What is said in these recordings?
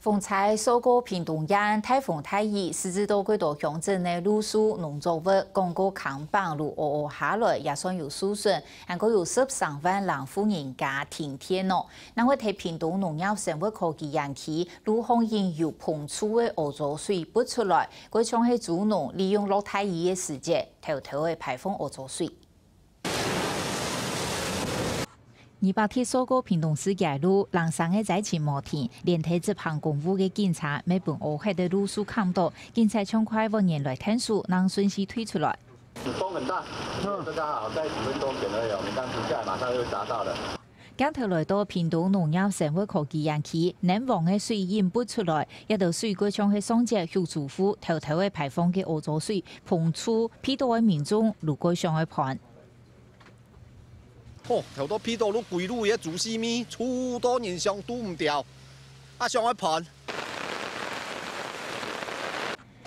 风采收过屏东县台风太热，狮子岛几多乡镇的路树农作物广告扛棒如下来，也算有输损，还个有13万人户人家停电咯。那我睇屏东农业生物科技园区，路方应有喷出的污浊水不出来，佢像係主农利用落太热的时节，偷偷的排放污浊水。 200天所过屏东市街路，人生的在前摩天，连体执行公务的警察，每本乌黑的路数看到，警察抢快往人来听数，能顺势推出来。风很大，这刚好在几分钟前而已，我们刚停下来，马上就砸到了。今头来到屏东农业生物科技园区，冷房的水引不出来，一道水果像係双只小主妇偷偷的排放嘅污浊水，喷出批到嘅民众路過上去看。 哦，好多批到都鬼路也煮西米，出多年上都唔掉，啊上去盤。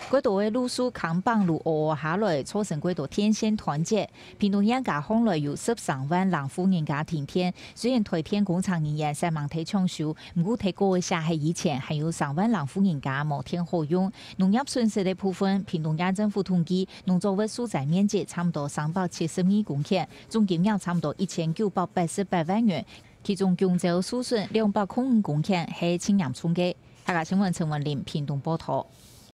嗰度嘅路數扛棒路下來，造成幾多天線斷接。屏東縣家巷內有13萬人戶人家停電，雖然台電工廠人員在忙睇搶修，唔過睇過一下係以前還有3萬人戶人家冇電可用。農業損失嘅部分，屏東縣政府統計，農作物所在面積差唔多372公頃，總金額差唔多1988萬元，其中경제損損205公頃係青陽村嘅。下個新聞陳文林屏東報道。